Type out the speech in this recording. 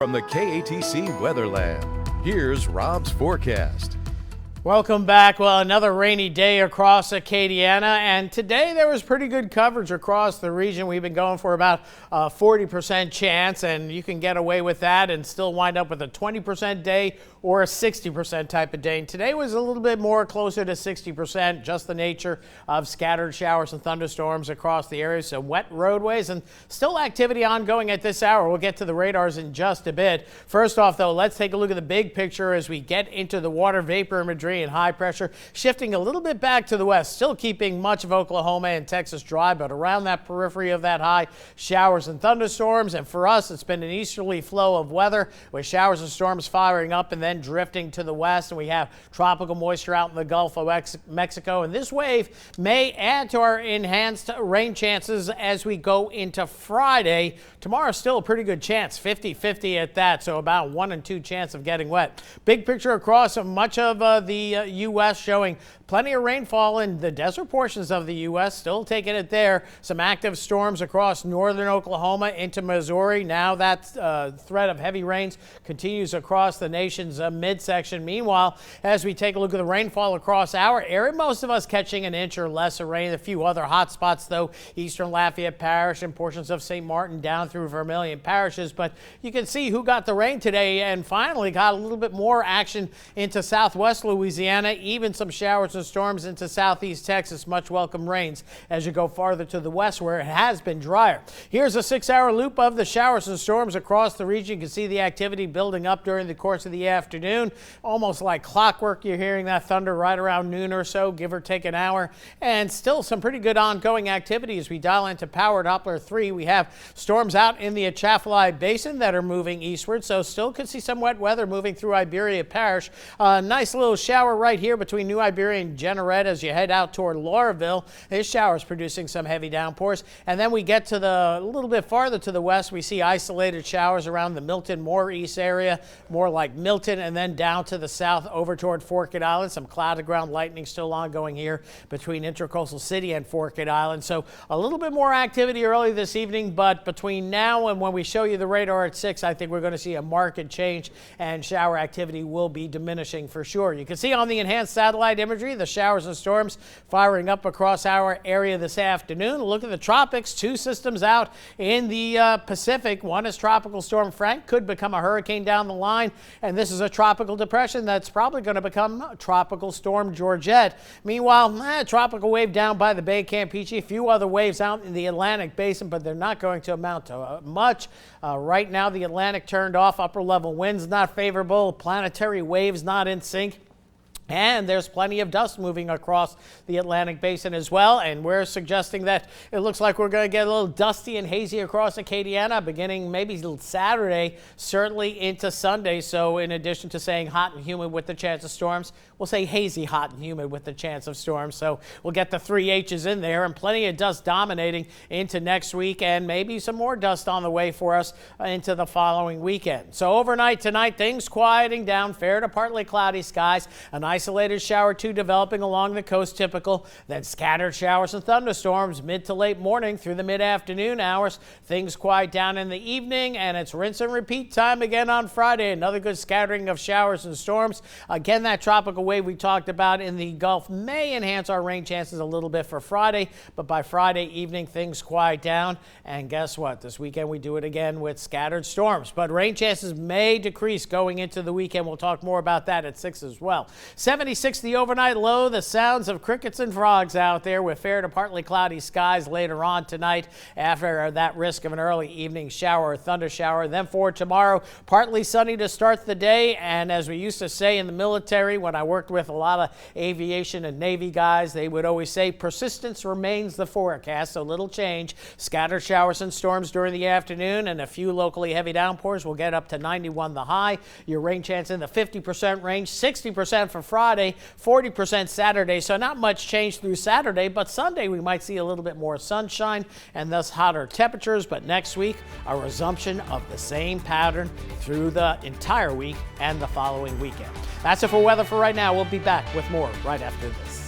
From the KATC Weatherland, here's Rob's forecast. Welcome back. Well, another rainy day across Acadiana, and today there was pretty good coverage across the region. We've been going for about a 40% chance, and you can get away with that and still wind up with a 20% day or a 60% type of day. And today was a little bit more closer to 60%, just the nature of scattered showers and thunderstorms across the area. So wet roadways and still activity ongoing at this hour. We'll get to the radars in just a bit. First off, though, let's take a look at the big picture as we get into the water vapor imagery and high pressure shifting a little bit back to the west, still keeping much of Oklahoma and Texas dry, but around that periphery of that high, showers and thunderstorms. And for us, it's been an easterly flow of weather with showers and storms firing up and then drifting to the west. And we have tropical moisture out in the Gulf of Mexico. And this wave may add to our enhanced rain chances as we go into Friday. Tomorrow, still a pretty good chance, 50-50 at that. So about 1 in 2 chance of getting wet. Big picture across much of the U.S. showing plenty of rainfall in the desert portions of the U.S. Still taking it there. Some active storms across northern Oklahoma into Missouri. Now that threat of heavy rains continues across the nation's midsection. Meanwhile, as we take a look at the rainfall across our area, most of us catching an inch or less of rain. A few other hot spots, though, eastern Lafayette Parish and portions of St. Martin down through Vermilion parishes. But you can see who got the rain today and finally got a little bit more action into southwest Louisiana, even some showers and storms into southeast Texas. Much welcome rains as you go farther to the west where it has been drier. Here's a 6-hour loop of the showers and storms across the region. You can see the activity building up during the course of the afternoon. Almost like clockwork, you're hearing that thunder right around noon or so, give or take an hour. And still some pretty good ongoing activity as we dial into Power Doppler 3. We have storms out in the Atchafalaya Basin that are moving eastward, so still could see some wet weather moving through Iberia Parish. Nice little shower right here between New Iberia and Jeanerette as you head out toward Lauraville. This shower is producing some heavy downpours. And then we get to a little bit farther to the west. We see isolated showers around the Milton, more east area, more like Milton, and then down to the south over toward Forked Island. Some cloud to ground lightning still ongoing here between Intracoastal City and Forked Island. So a little bit more activity early this evening, but between now and when we show you the radar at 6, I think we're going to see a marked change and shower activity will be diminishing for sure. You can see on the enhanced satellite imagery the showers and storms firing up across our area this afternoon. Look at the tropics, 2 systems out in the Pacific. One is Tropical Storm Frank, could become a hurricane down the line, and this is a tropical depression that's probably going to become Tropical Storm Georgette. Meanwhile, tropical wave down by the Bay of Campeche, a few other waves out in the Atlantic Basin, but they're not going to amount to much. Right now the Atlantic turned off, upper level winds not favorable, planetary waves not in sync. And there's plenty of dust moving across the Atlantic Basin as well. And we're suggesting that it looks like we're going to get a little dusty and hazy across Acadiana beginning maybe Saturday, certainly into Sunday. So in addition to saying hot and humid with the chance of storms, we'll say hazy, hot and humid with the chance of storms. So we'll get the 3 H's in there and plenty of dust dominating into next week and maybe some more dust on the way for us into the following weekend. So overnight tonight, things quieting down, fair to partly cloudy skies. An isolated shower or 2 developing along the coast, typical. Then scattered showers and thunderstorms mid to late morning through the mid-afternoon hours. Things quiet down in the evening, and it's rinse and repeat time again on Friday. Another good scattering of showers and storms. Again, that tropical wave we talked about in the Gulf may enhance our rain chances a little bit for Friday, but by Friday evening, things quiet down. And guess what? This weekend we do it again with scattered storms, but rain chances may decrease going into the weekend. We'll talk more about that at 6 as well. 76 the overnight low. The sounds of crickets and frogs out there with fair to partly cloudy skies later on tonight after that risk of an early evening shower or thunder shower. Then for tomorrow, partly sunny to start the day. And as we used to say in the military, when I worked with a lot of aviation and Navy guys, they would always say persistence remains the forecast. So little change. Scattered showers and storms during the afternoon and a few locally heavy downpours. Will get up to 91 the high. Your rain chance in the 50% range, 60% for Friday, 40% Saturday. So not much change through Saturday, but Sunday we might see a little bit more sunshine and thus hotter temperatures. But next week, a resumption of the same pattern through the entire week and the following weekend. That's it for weather for right now. We'll be back with more right after this.